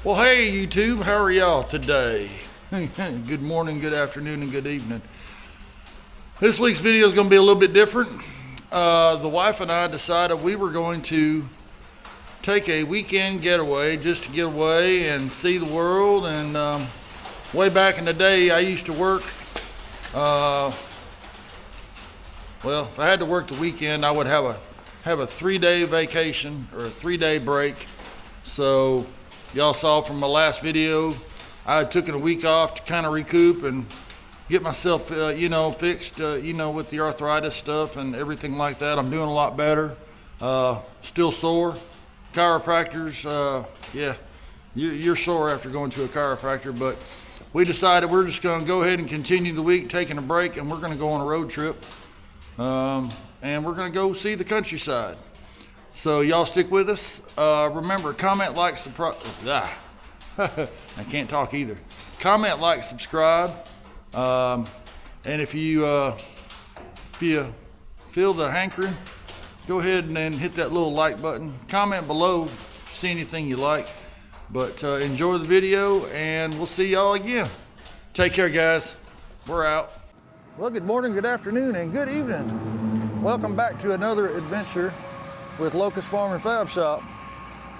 Well, hey YouTube, how are y'all today? Good morning, good afternoon, and good evening. This week's video is going to be a little bit different. The wife and I decided we were going to take a weekend getaway just to get away and see the world. And way back in the day, I used to work. Well, if I had to work the weekend, I would have a 3-day vacation or a 3-day break. So y'all saw from my last video, I had taken a week off to kind of recoup and get myself, fixed, with the arthritis stuff and everything like that. I'm doing a lot better. Still sore. Chiropractors, you're sore after going to a chiropractor, but we decided we're just going to go ahead and continue the week, taking a break, and we're going to go on a road trip. And we're going to go see the countryside. So y'all stick with us. Remember, comment, like, subscribe. I can't talk either. Comment, like, subscribe. And if you feel the hankering, go ahead and hit that little like button. Comment below, see anything you like. But enjoy the video, and we'll see y'all again. Take care, guys. We're out. Well, good morning, good afternoon, and good evening. Welcome back to another adventure with Locust Farm and Fab Shop.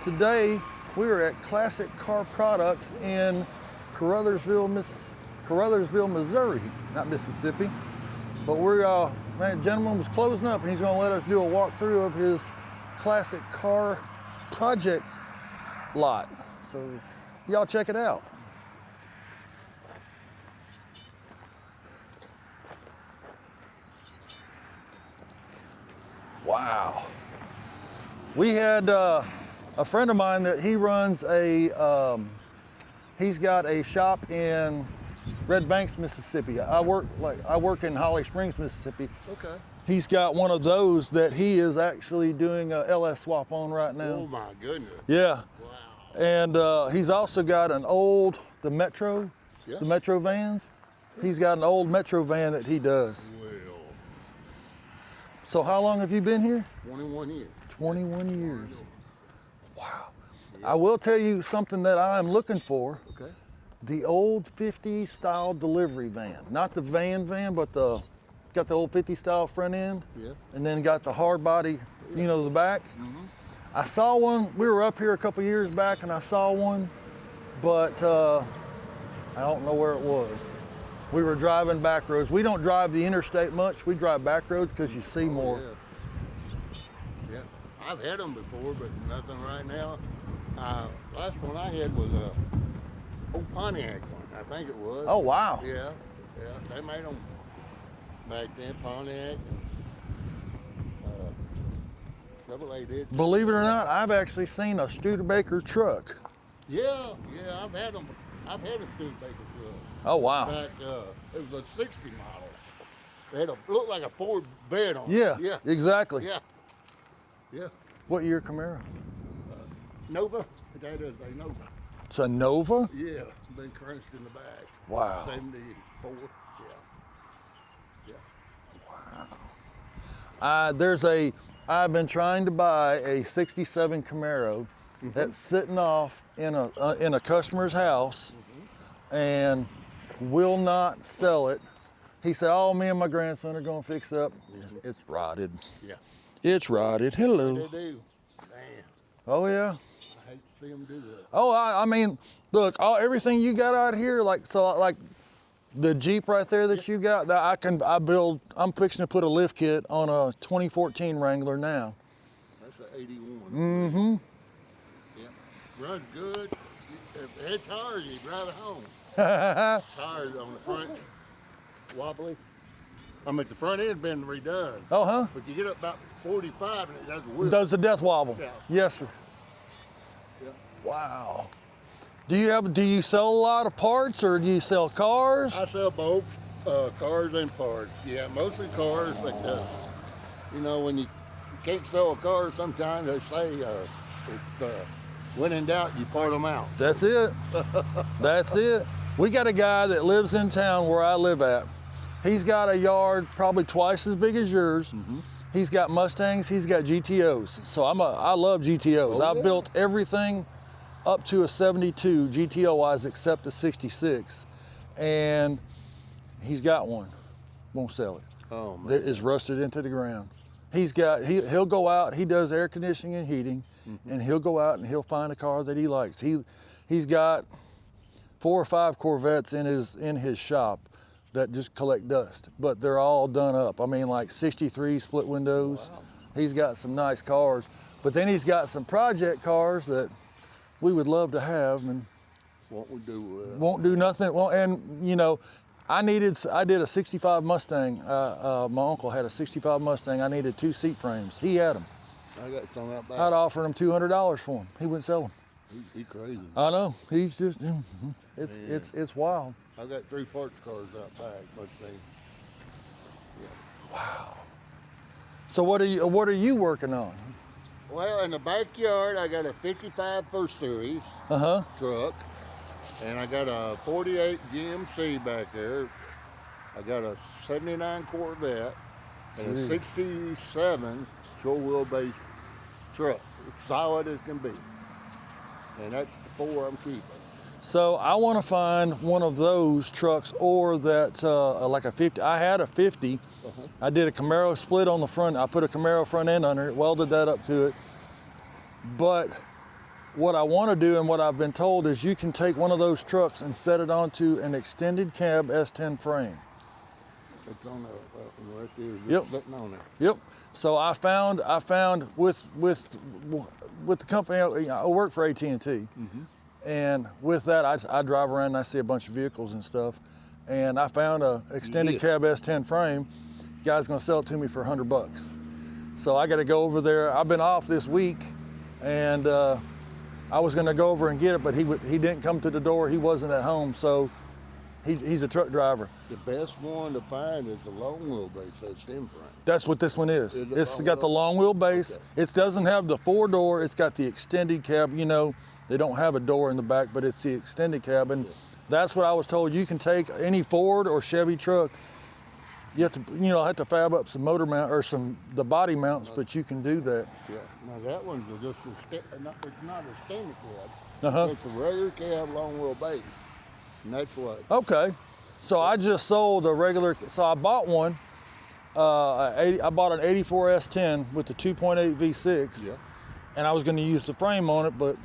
Today we are at Classic Car Products in Caruthersville, Missouri, not Mississippi. But that gentleman was closing up, and he's going to let us do a walkthrough of his classic car project lot. So y'all check it out. Wow. We had a friend of mine that he runs he's got a shop in Red Banks, Mississippi. I work in Holly Springs, Mississippi. Okay. He's got one of those that he is actually doing a LS swap on right now. Oh my goodness. Yeah. Wow. And he's also got the Metro vans. He's got an old Metro van that he does. Well. So how long have you been here? 21 years. 21 years. Wow. I will tell you something that I'm looking for. Okay. The old 50s style delivery van. Not the van, but got the old 50 style front end. Yeah. And then got the hard body, the back. Mm-hmm. I saw one, we were up here a couple years back and I saw one, but I don't know where it was. We were driving back roads. We don't drive the interstate much. We drive back roads because you see more. Yeah. I've had them before, but nothing right now. Last one I had was a old Pontiac one, I think it was. Oh, wow. Yeah. They made them back then, Pontiac. Chevrolet did. Believe it or not, I've actually seen a Studebaker truck. Yeah, I've had them. I've had a Studebaker truck. Oh, wow. In fact, it was a 60 model. They had looked like a Ford bed on it. Yeah, exactly. Yeah. What year Camaro? Nova. That is a Nova. It's a Nova? Yeah, been crunched in the back. Wow. 74. Yeah. Wow. I've been trying to buy a '67 Camaro that's sitting off in a customer's house and will not sell it. He said, "Oh, me and my grandson are gonna fix up." It's rotted. Yeah. It's rotted. Hello. They do. Damn. Oh yeah. I hate to see them do that. Oh, I mean, look, everything you got out here, like the Jeep right there that you got, that I'm fixing to put a lift kit on a 2014 Wrangler now. That's an 81. Mm-hmm. Yeah. Runs good. If it had tires, you drive it home. Tires on the front, wobbly. I mean, the front end been redone. Oh, huh? But you get up about 45 and it does the wheel. Does the death wobble? Yeah. Yes, sir. Yeah. Wow. Do you sell a lot of parts, or do you sell cars? I sell both, cars and parts. Yeah, mostly cars, but when you can't sell a car, sometimes they say when in doubt, you part them out. That's it. That's it. We got a guy that lives in town where I live at. He's got a yard probably twice as big as yours. Mm-hmm. He's got Mustangs, he's got GTOs. So I love GTOs. I've built everything up to a 72 GTO wise, except a 66, and he's got one. Won't sell it. Oh man. That is rusted into the ground. He'll go out. He does air conditioning and heating, and he'll go out and he'll find a car that he likes. He's got 4 or 5 Corvettes in his shop that just collect dust, but they're all done up. I mean, like 63 split windows. Wow. He's got some nice cars, but then he's got some project cars that we would love to have, and won't do nothing. Well, and you know, I did a 65 Mustang. My uncle had a 65 Mustang. I needed 2 seat frames. He had them. I got some out back. I'd offered him $200 for them. He wouldn't sell them. He crazy. I know. He's just, it's wild. I got 3 parts cars out back, Mustang. Wow. So what are you working on? Well, in the backyard, I got a 55 First Series truck, and I got a 48 GMC back there. I got a 79 Corvette and a 67 short wheelbase truck, solid as can be. And that's the 4 I'm keeping. So I want to find one of those trucks, or that like a 50. I had a 50. I did a Camaro split on the front. I put a Camaro front end under it, welded that up to it. But what I want to do, and what I've been told, is you can take one of those trucks and set it onto an extended cab S10 frame. It's on there, right there, just Yep. sitting on there. Yep. So I found with the company, I work for AT&T, and with that I drive around and I see a bunch of vehicles and stuff, and I found a extended cab S10 frame. Guy's gonna sell it to me for $100. So I got to go over there. I've been off this week, and I was gonna go over and get it, but he didn't come to the door. He wasn't at home, so he's a truck driver. The best one to find is the long wheelbase, that stem frame. That's what this one is. Is it It's long got the wheel? long wheelbase. Okay. It doesn't have the 4-door. It's got the extended cab. You know, they don't have a door in the back, but it's the extended cab. And that's what I was told. You can take any Ford or Chevy truck. You have to, have to fab up some motor mount or the body mounts, but you can do that. Yeah. Now that one's just it's not a standard cab. It's a regular cab, long wheelbase, and that's what. Okay. So I just sold a regular. So I bought one. I bought an 84 S10 with the 2.8 V6, and I was going to use the frame on it, but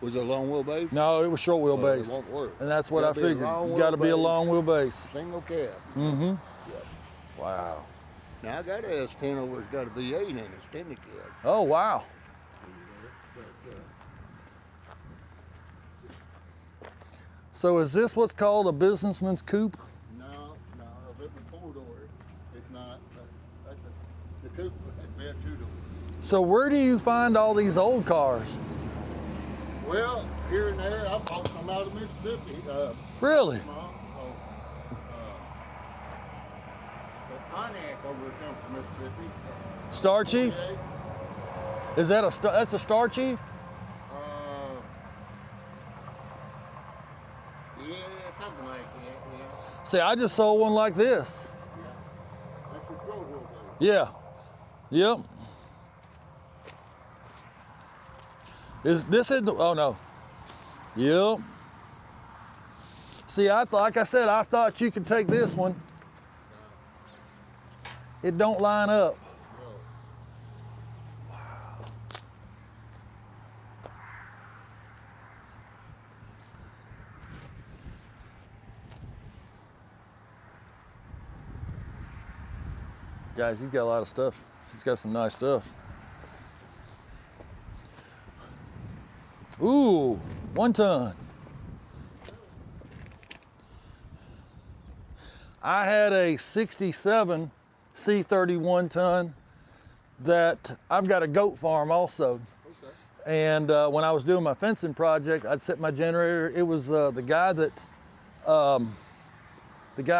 Was it a long wheelbase? no, it was short wheelbase. It won't work. And that's what I Gotta be a figured. long Got to be a wheelbase. long wheelbase. Single cab. Mm-hmm. Yep. Wow. Now I got an S10 over. It's got a V8 in it, extended cab. Oh wow. So is this what's called a businessman's coupe? No. If it was 4-door, it's not. The coupe would be a 2-door. So where do you find all these old cars? Well, here and there, I bought some out of Mississippi. Really? The Pontiac over there comes from Mississippi. Star Chief? Okay. Is that that's a Star Chief? Yeah, something like that, yeah. See, I just sold one like this. That's a short wheelbase. Yeah. Yep. Is this it? Oh no. Yep. See, like I said, I thought you could take this one. It don't line up. Guys, he's got a lot of stuff. He's got some nice stuff. Ooh, 1 ton. I had a 67 C31 ton that I've got a goat farm also. Okay. And when I was doing my fencing project, I'd set my generator. It was the guy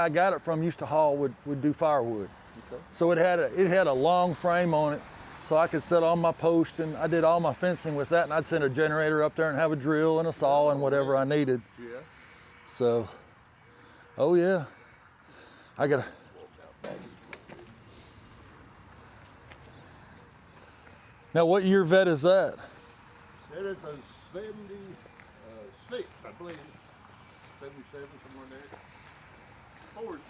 I got it from used to haul would do firewood. Okay. So it had a long frame on it, so I could set on my post, and I did all my fencing with that, and I'd send a generator up there and have a drill and a saw and whatever I needed. Yeah. So, oh yeah, I gotta. Now, what year vet is that? That is 76, I believe. 77, somewhere there.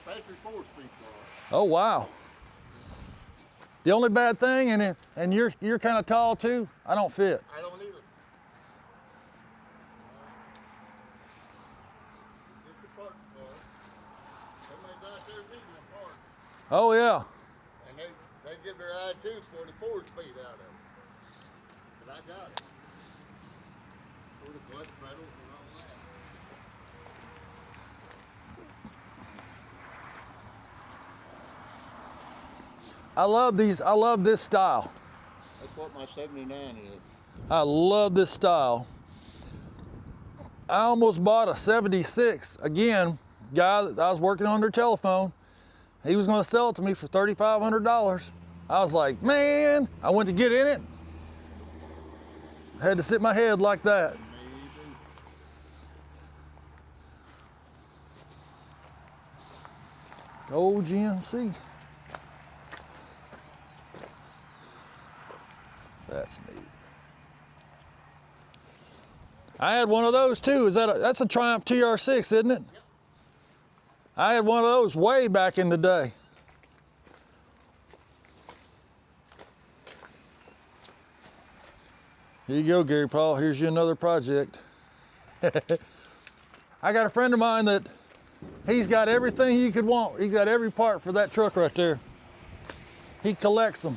Factory 4-speed car. Oh wow. The only bad thing, and you're kind of tall too. I don't fit. I don't either. Just a park car. Somebody's out there needing a park. Oh yeah. And they give their I-2 for the 4-speed out of it. But I got it. For the clutch pedals and all that. I love these. I love this style. That's what my 79 is. I love this style. I almost bought a 76. Again, guy that I was working on their telephone. He was going to sell it to me for $3,500. I was like, man, I went to get in it. Had to sit my head like that. Old GMC. That's neat. I had one of those too. That's a Triumph TR6, isn't it? Yep. I had one of those way back in the day. Here you go, Gary Paul. Here's you another project. I got a friend of mine that he's got everything you could want. He's got every part for that truck right there. He collects them.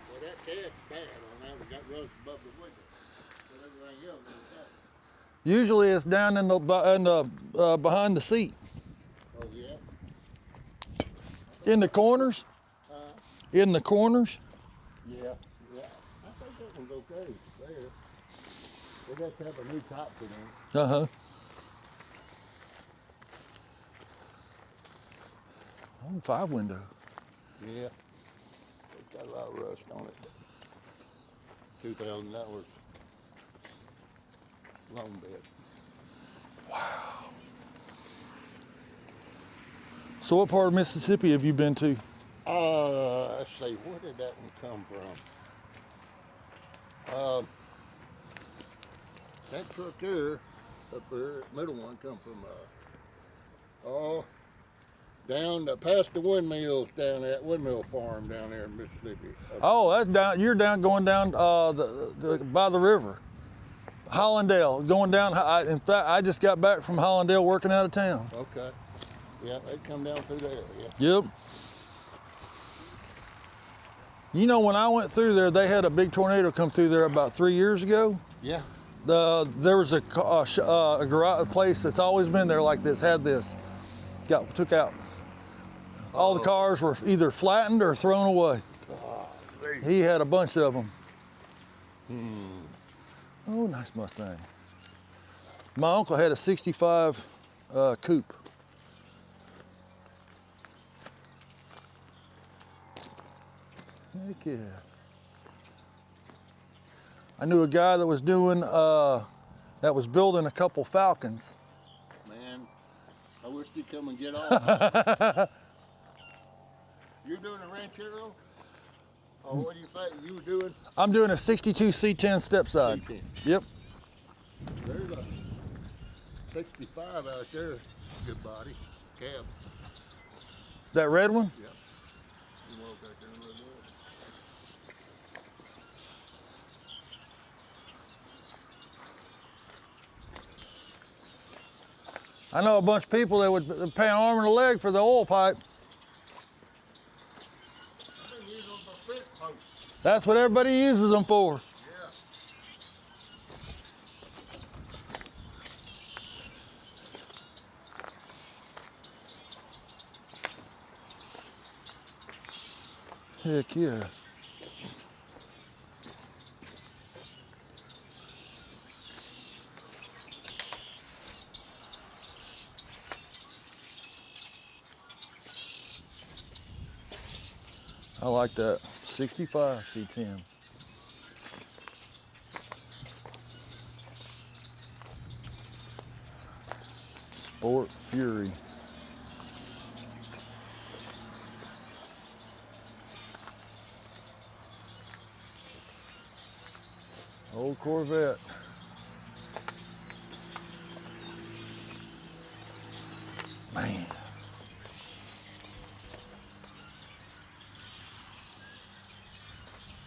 Well, that cab's bad on that. We got rust above the window. But everything else is that. Usually it's down in the behind the seat. Oh, yeah? In the corners. In the corners. Yeah. Yeah. I think that one's okay there. They got to have a new top for them. Uh-huh. Oh, 5-window. Yeah. It's got a lot of rust on it. $2,000 loan bed. Wow. So what part of Mississippi have you been to? Let's see, where did that one come from? That truck there, up there, middle one, come from, down past the windmills down at Windmill Farm down there in Mississippi. Oh, that's down. You're going down by the river, Hollandale. Going down. In fact, I just got back from Hollandale working out of town. Okay. Yeah, they come down through there. Yeah. Yep. You know, when I went through there, they had a big tornado come through there about 3 years ago. Yeah. There was a garage place that's always been there like this. Had this. Took out. All the cars were either flattened or thrown away. He had a bunch of them. Oh, nice Mustang. My uncle had a 65 coupe. Heck yeah. I knew a guy that was building a couple Falcons. Man, I wish you'd come and get off. You're doing a Ranchero? Or what do you think you were doing? I'm doing a 62 C10 step side. C10. Yep. There's a 65 out there. Good body. Cab. That red one? Yep. You walk out there and look at it. I know a bunch of people that would pay an arm and a leg for the oil pipe. That's what everybody uses them for. Yeah. Heck yeah. I like that. 65 C10. Sport Fury. Old Corvette.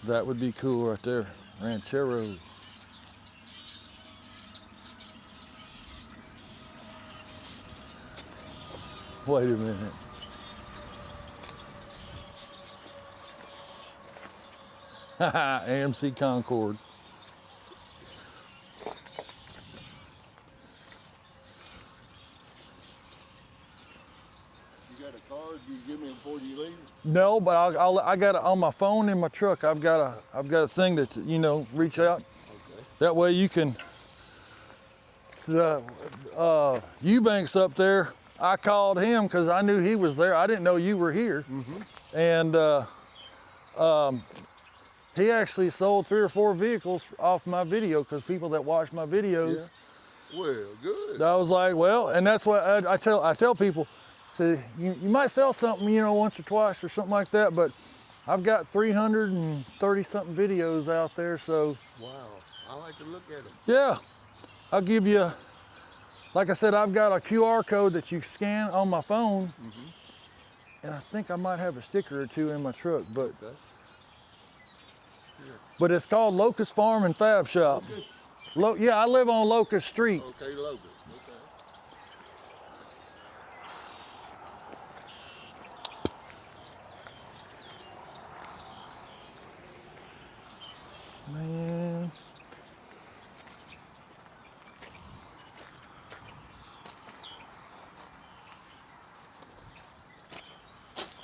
That would be cool right there. Ranchero. Wait a minute. AMC Concord. You got a card you give me before you leave? No, but I got it on my phone in my truck. I've got a thing that, you know, reach out. Okay. That way you can. Eubanks up there, I called him because I knew he was there. I didn't know you were here. And he actually sold 3 or 4 vehicles off my video because people that watch my videos. Yeah. Well, good. I was like, well, and that's what I tell people. So you might sell something, you know, once or twice or something like that, but I've got 330 something videos out there. So Wow, I like to look at them. yeah, I'll give you. Like I said, I've got a QR code that you scan on my phone, and I think I might have a sticker or 2 in my truck, but Okay. but it's called Locust Farm and Fab Shop. Yeah, I live on Locust Street. Okay, Locust. Okay. Man.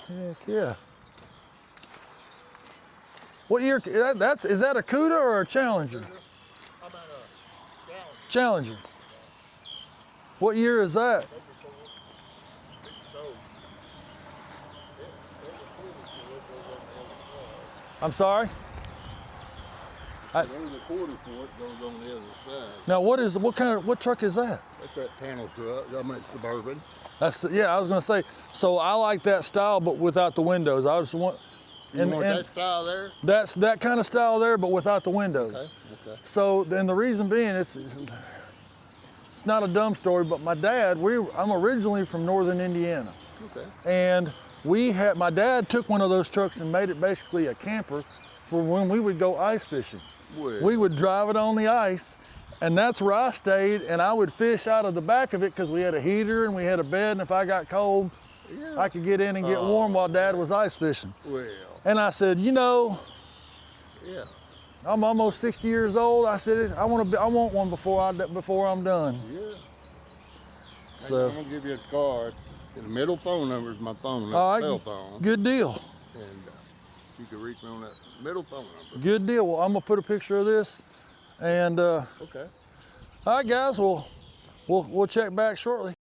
Heck yeah. What year, is that a Cuda or a Challenger? How about a Challenger? Challenger. What year is that? I'm sorry? There's a quarter for it goes on the other side. Now what truck is that? That's that panel truck. I mean, Suburban. Yeah, I was gonna say, so I like that style, but without the windows. I just want, You want that style there? That's that kind of style there, but without the windows. Okay. So then the reason being, it's not a dumb story, but my dad, I'm originally from northern Indiana. Okay. And my dad took one of those trucks and made it basically a camper for when we would go ice fishing. Well. We would drive it on the ice, and that's where I stayed, and I would fish out of the back of it because we had a heater and we had a bed, and if I got cold, Yeah. I could get in and get warm while Dad was ice fishing. Well. And I said, you know, Yeah. I'm almost 60 years old. I said, I want one before I'm done. Yeah. So, I'm gonna give you a card. The middle phone number is my phone, all right, cell phone, good deal. and you can reach me on that middle phone number. Good deal. Well, I'm gonna put a picture of this, and Okay. all right, guys. We'll check back shortly.